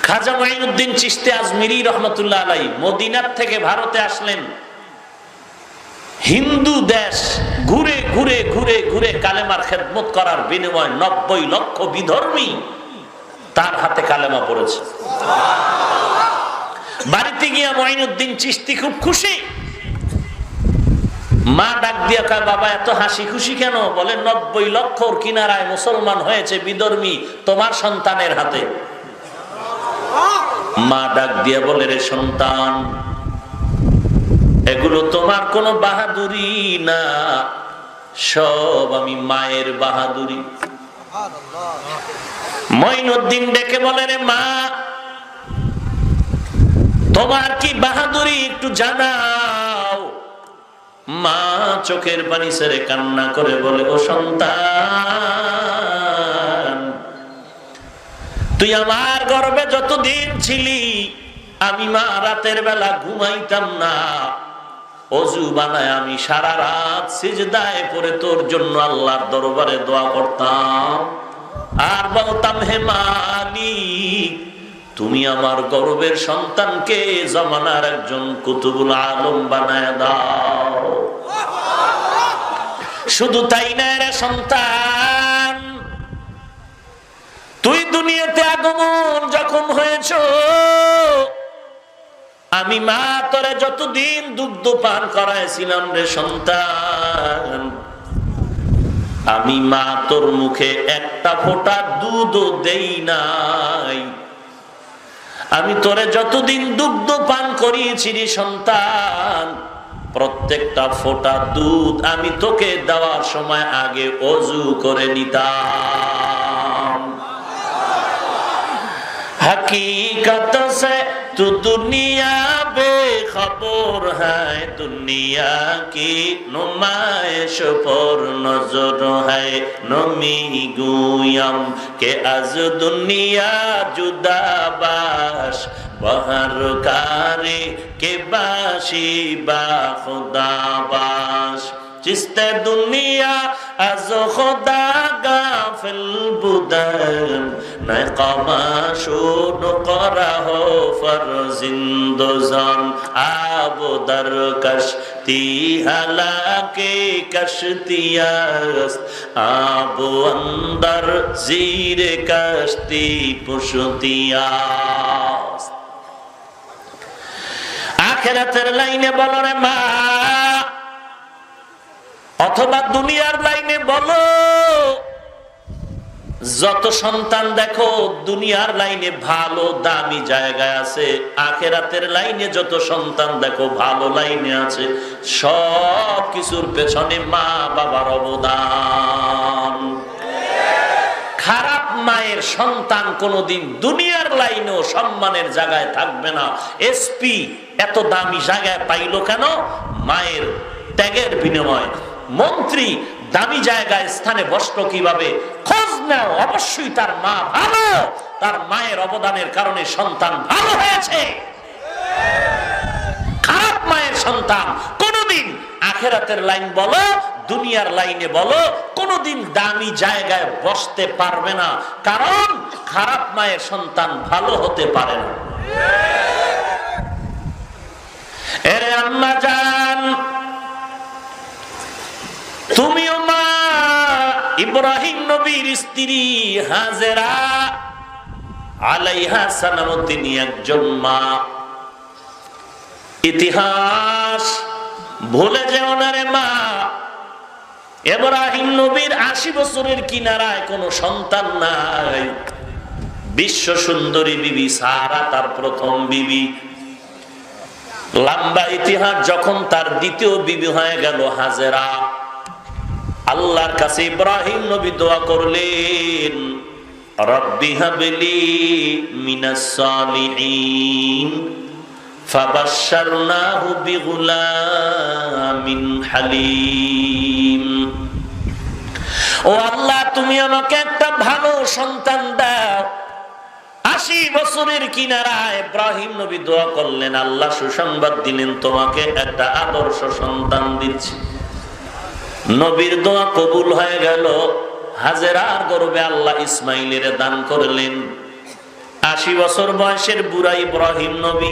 খাজা মাইনুদ্দিন চিশতি আজমিরি রহমতুল্লাহ আলাইহি মদিনার থেকে ভারতে আসলেন। হিন্দু দেশ ঘুরে ঘুরে ঘুরে ঘুরে কালেমার খেদমত করার বিনিময়ে 90 লক্ষ বিধর্মী তার হাতে কালেমা পড়েছে। বাড়িতে গিয়া মাইনুদ্দিন চিশতি খুব খুশি। মা ডাক দিয়া কয়, বাবা এত হাসি খুশি কেন? বলে 90 লক্ষর কিনারায় মুসলমান হয়েছে বিধর্মী তোমার সন্তানের হাতে। মা ডাক দিয়া বলে, রে সন্তান, এগুলো তোমার কোনো বাহাদুরি না, সব আমি মায়ের বাহাদুরি। মাইনুদ্দিন ডেকে বলে, রে মা, তোমার কি বাহাদুরি একটু জানাও। মা চোখের পানি ছেড়ে কান্না করে বলে, ও সন্তান, তুই আমার গর্ভে যতদিন ছিলি আমি মা রাতের বেলা ঘুমাইতাম না, অজু বানায় আমি সারা রাত সিজদায় পড়ে তোর জন্য আল্লাহর দরবারে দোয়া করতাম আর বলতাম, হে মালিক, তুমি আমার গর্বের সন্তানকে জামানার একজন কুতুবুল আলম বানায় দাও। শুধু তাই না রে সন্তান, তুই দুনিয়াতে আগমন যখন হয়েছ, আমি মা তোরে যতদিন দুগ্ধ পান করাইছিলাম রে সন্তান, আমি মা তোর মুখে একটা ফোঁটা দুধও দেই নাই। আমি তোরে যতদিন দুগ্ধ পান করিয়েছি রে সন্তান, প্রত্যেকটা ফোঁটা দুধ আমি তোকে দেওয়ার সময় আগে ওযু করে নিতাম। हकीकत से तू दुनिया बेखबर है, दुनिया की नुमाइश पर नजर है। नमी गुयम के आज दुनिया जुदा बाश, बहर कारी के बाशी बा खुदा बाश। चिस्ते दुनिया आज खुदा गाफिल बुदन, नकामाशुन करा हो फरजिंदोजान। आब दर कश्ती हलाके कश्तियास्त, आब अंदर जीरे कश्ती पुश्तियास्त। आखिरातेर लाइने बोलो रे मा, অথবা দুনিয়ার লাইনে বলো। যত সন্তান দেখো দুনিয়ার লাইনে ভালো দামি জায়গায় আছে, আখিরাতের লাইনে যত সন্তান দেখো ভালো লাইনে আছে। সব কিছুর পেছনে মা বাবার অবদান। খারাপ মায়ের সন্তান কোনোদিন দুনিয়ার লাইনেও সম্মানের জায়গায় থাকবে না। এসপি এত দামি জায়গায় পাইলো কেন? মায়ের ত্যাগের বিনিময়। মন্ত্রী দামি জায়গায় স্থানে বসলো কিভাবে? খোঁজ নাও, অবশ্যই তার মা ভালো, তার মায়ের অবদানের কারণে সন্তান ভালো হয়েছে। খারাপ মায়ের সন্তান কোনোদিন আখিরাতের লাইন বলো দুনিয়ার লাইনে বলো কোনোদিন দামি জায়গায় বসতে পারবে না, কারণ খারাপ মায়ের সন্তান ভালো হতে পারে না। এরে আম্মা জান, তুমিও মা, ইব্রাহিম নবীর স্ত্রী হাজেরা আলাইহা সালাম তিনি একজন মা। ইতিহাস ভুলে যেও না রে মা, ইব্রাহিম নবীর 80 বছরের কিনারায় কোনো সন্তান নাই। বিশ্ব সুন্দরী বিবি সারা তার প্রথম বিবি। লম্বা ইতিহাস, যখন তার দ্বিতীয় বিবি হয়ে গেল হাজেরা, আল্লাহর কাছে ইব্রাহিম নবী দোয়া করলেন, রব্বি হাবলি মিনাস সালিহিন, ফাবাশশারনাহু বিগুলামিন হালিম। ও আল্লাহ, তুমি আমাকে একটা ভালো সন্তান দাও। 80 বছরের কিনারায় ইব্রাহিম নবী দোয়া করলেন, আল্লাহ সুসংবাদ দিলেন, তোমাকে একটা আদর্শ সন্তান দিচ্ছি। নবীর দোয়া কবুল হয়ে গেল। হাজেরার গর্ভে আল্লাহ ইসমাইলের দান করলেন। 80 বছর বয়সের বুড়া ইব্রাহিম নবী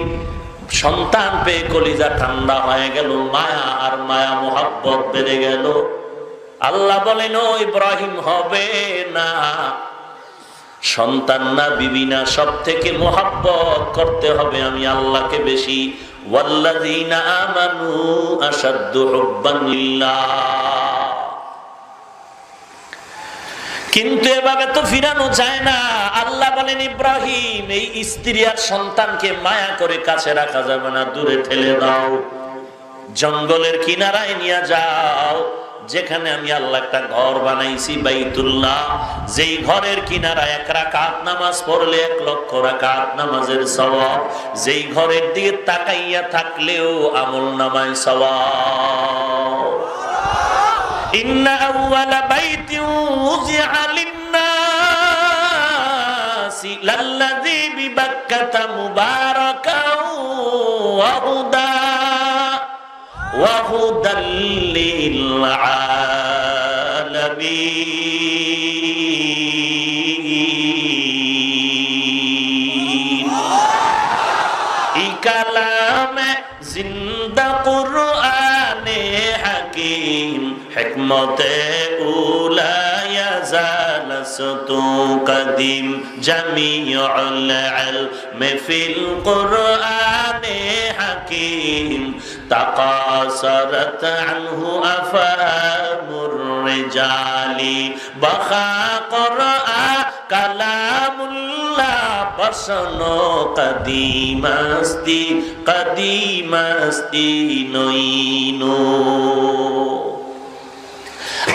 সন্তান পেয়ে কলিজা ঠান্ডা হয়ে গেল, মায়া আর মায়া মোহাব্বত বেড়ে গেল। আল্লাহ বলেন, ও ইব্রাহিম, হবে না, সন্তান না বিবি না, সব থেকে মোহাব্বত করতে হবে আমি আল্লাহকে বেশি। ওয়াল্লাযীনা আমানু আশাদ্দু হুব্বান লিল্লাহ। কিন্তু এভাবে তো ফিরানো যায় না। আল্লাহ বলেন, ইব্রাহিম, এই স্ত্রী আর সন্তানকে মায়া করে কাছে রাখা যাবে না, দূরে ঠেলে দাও, জঙ্গলের কিনারায় নিয়ে যাও, যেখানে আমি আল্লাহ একটা ঘর বানাইছি, বাইতুল্লাহ, যেই ঘরের কিনারা 1 রাকাত নামাজ পড়লে 1 লক্ষ রাকাত নামাজের সওয়াব, যেই ঘরের দিকে তাকাইয়া থাকলেও আমল নামায় সওয়াব। ইন্না আউওয়ালা বাইতিন উযিআ লিন-নাসি লাল্লাযী বিবাক্কাতা মুবারাকাও ওয়া হুদা وهدى للعالمين كلام زندہ قرآن حکیم حکمت اولا يزال ستو قدیم جمیع العلم فی القرآن حکیم تقاصرت عنه افهام الرجال بخا قرآن کلام اللہ بسنو قدیم استی নইনো।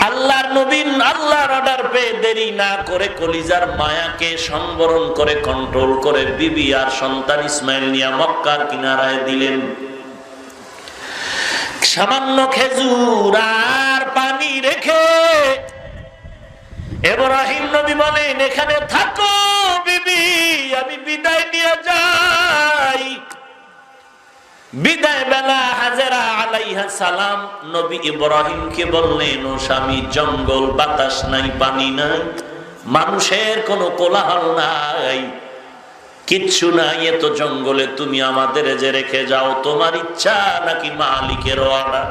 আল্লাহর নবী আল্লাহর অর্ডার পেয়ে দেরি না করে কলিজার মায়াকে সংবরণ করে কন্ট্রোল করে বিবি আর সন্তান ইসমাইল নিয়ে মক্কার কিনারায় দিলেন। সামান্য খেজুর আর পানি রেখে ইব্রাহিম নবী বলেন, এখানে থাকো বিবি, আমি বিদায় নিয়ে যাই। বিদায় বেলা হাজেরা আলাইহা সালাম নবী ইব্রাহিমকে বললেন, ও স্বামী, জঙ্গল, বাতাস নাই, পানি নাই, মানুষের কোনো কোলাহল নাই, কিচ্ছু নাই, এত জঙ্গলে তুমি আমাদের যে রেখে যাও, তোমার ইচ্ছা নাকি মালিকের অর্ডার?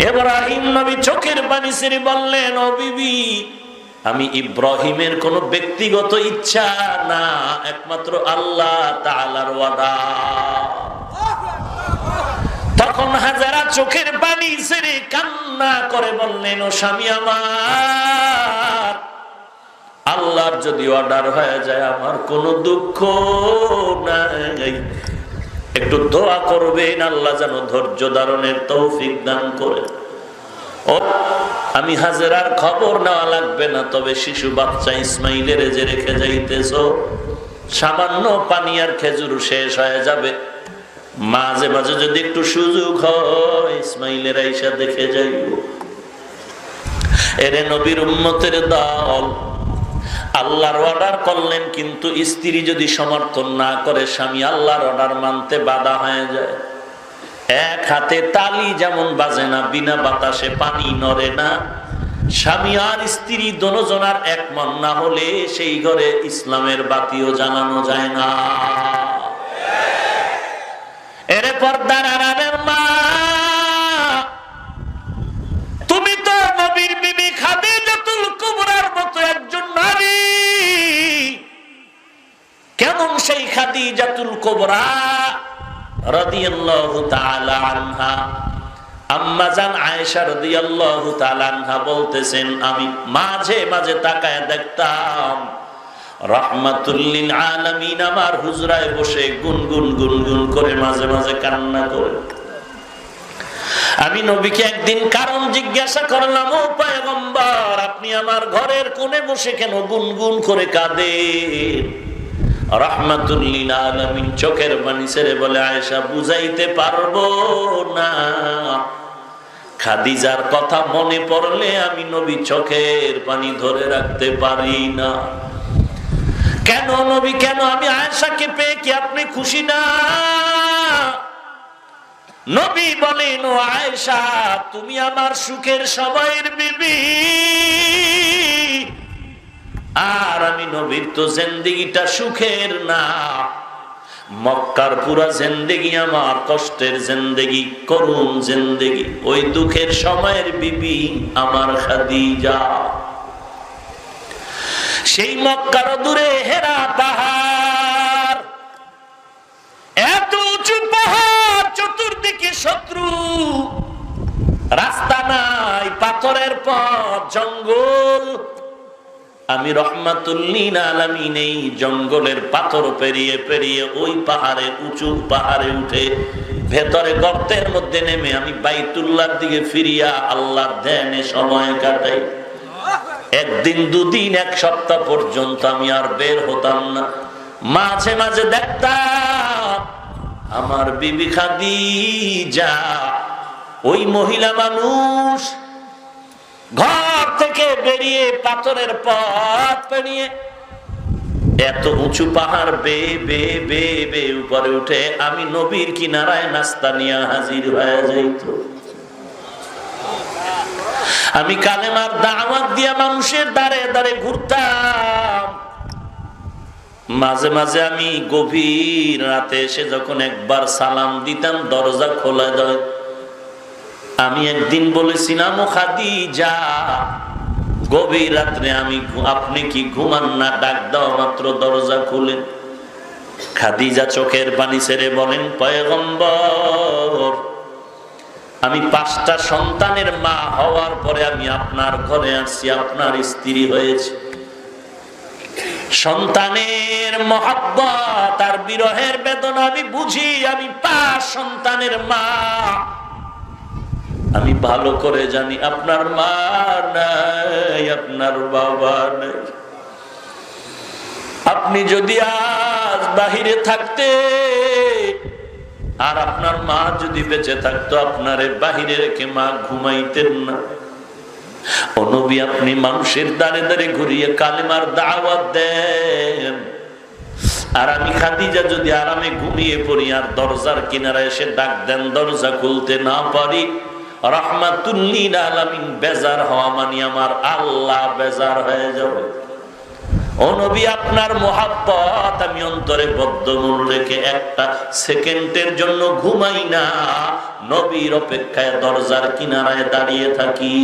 ইব্রাহিম নবী চোখের পানি ছেড়ে বললেন, ও বিবি, আমি ইব্রাহিমের কোন ব্যক্তিগত ইচ্ছা না, একমাত্র আল্লাহ তাআলার ওয়াদা। তখন হাজেরা চোখের পানি ছেড়ে কান্না করে বললেন, ও স্বামী আমার, আল্লাহর যদি অর্ডার হয়ে যায় আমার কোনো দুঃখ নাই, একটু দোয়া করবেন আল্লাহ যেন ধৈর্য ধারণের তৌফিক দান করে। ও আমি হাজেরার খবর নেওয়া লাগবে না, তবে শিশু বাচ্চা ইসমাইলের যে রেখে যাইতেছ, সামান্য পানি আর খেজুর শেষ হয়ে যাবে, মাঝে মাঝে যদি একটু সুযোগ হয় ইসমাইলের আইসা দেখে যাইব। এরে নবীর উম্মতের দল, আল্লাহর অর্ডার করলেন, কিন্তু স্ত্রী যদি সমর্থন না করে, স্বামী আল্লাহর অর্ডার মানতে বাধা হয়ে যায়। এক হাতে তালি যেমন বাজে না, বিনা বাতাসে পানি নড়ে না। স্বামী আর স্ত্রী দোনোজনার একমত না হলে সেই ঘরে ইসলামের বাতিও জ্বালানো যায় না। এরে পর্দার আড়ালের মা, তুমি তো নবীর বিবি খাদিজাতুল কুবরার মতো একজন নারী। কেমন সেই খাদিজাতুল কুবরা রাদিয়াল্লাহু তাআলা আনহা, আম্মা জান আয়েশা রাদিয়াল্লাহু তাআলা আনহা বলতেছেন, আমি মাঝে মাঝে তাকায় দেখতাম রাহমাতুল লিল আলামিন আমার হুজরায় বসে গুনগুন গুনগুন করে মাঝে মাঝে কান্না করে। আমি নবীকে একদিন কারণ জিজ্ঞাসা করলাম, ও পয়গম্বর, আপনি আমার ঘরের কোণে বসে কেন গুনগুন করে কাঁদেন? রাহমাতুল লিল আলামিন চোখের পানি ছেড়ে বলে, আয়েশা, বুঝাইতে পারবো না, খাদিজার কথা মনে পড়লে আমি নবী চোখের পানি ধরে রাখতে পারি না। কেন নবী, কেন? আমি আয়েশাকে পেয়ে কি আপনি খুশি না? নবী বলেন, ও আয়েশা, তুমি আমার সুখের সময়ের বিবি, আর আমি নবীর তো জিন্দেগিটা সুখের না, মক্কার পুরা জিন্দেগি আমার কষ্টের জিন্দেগি, করুণ জিন্দেগি। ওই দুঃখের সময়ের বিবি আমার খাদিজা। সেই মক্কার দূরে হেরা পাহাড়, এত উঁচু পাহাড়, চতুর্দিকে শত্রু, রাস্তা নাই, পাথরের পথ, জঙ্গল। আমি রহমাতুল লিল আলামিন এই জঙ্গলের পাথর পেরিয়ে পেরিয়ে ওই পাহাড়ে, উঁচু পাহাড়ে উঠে ভেতরে গর্তের মধ্যে নেমে আমি বাইতুল্লাহর দিকে ফিরিয়া আল্লাহর ধ্যানে সময় কাটাই। একদিন, দুদিন, এক সপ্তাহ পর্যন্ত আমি আর বের হতাম না। মাঝে মাঝে দেখতাম আমার বিবি খাদিজা, ওই মহিলা মানুষ, ঘর থেকে বেরিয়ে পাথরের পথ পেরিয়ে এত উঁচু পাহাড় বেয়ে বেয়ে বেয়ে বেয়ে উপরে উঠে আমি নবীর কিনারায় নাস্তা নিয়ে হাজির হয়ে যাইত। আমি কালেমার দাওয়াত দিয়া মানুষের দ্বারে দ্বারে ঘুরতাম। মাঝে মাঝে আমি গভীর রাতে এসে যখন একবার সালাম দিতাম, দরজা খোলা যায়। আমি একদিন বলেছিলাম, ও খাদিজা, গভীর রাত্রে আপনি কি ঘুমান না? ডাক দেওয়া মাত্র দরজা খুলেন। খাদিজা চোখের পানি ছেড়ে বলেন, পয়গম্বর, আমি 5টা সন্তানের মা হওয়ার পরে আমি আপনার ঘরে আসছি, আপনার স্ত্রী হয়েছে। সন্তানের মহব্বত আর বিরহের বেদনা আমি বুঝি। আমি 5 সন্তানের মা, আমি ভালো করে জানি আপনার মা নাই, আপনার বাবা নাই। আপনি যদি আজ বাহিরে থাকতে আর আপনার মা যদি বেঁচে থাকতো, আপনারে বাহিরে রেখে মা ঘুমাইতেন না। ও নবী, আপনি মানুষের দ্বারে দ্বারে ঘুরিয়ে কালেমার দাওয়াত দেন, আর আমি খাদিজা যদি আরামে ঘুমিয়ে পড়ি আর দরজার কিনারায় এসে ডাক দেন, দরজা খুলতে না পারি, রহমাতুল লিল আলামিন বেজার হওয়া মানে আমার আল্লাহ বেজার হয়ে যাবে। ও নবী, আপনার মুহাব্বত আমি অন্তরে বদ্ধমূল রেখে একটা সেকেন্ডের জন্য ঘুমাই না, নবীর অপেক্ষায় দরজার কিনারায় দাঁড়িয়ে থাকি।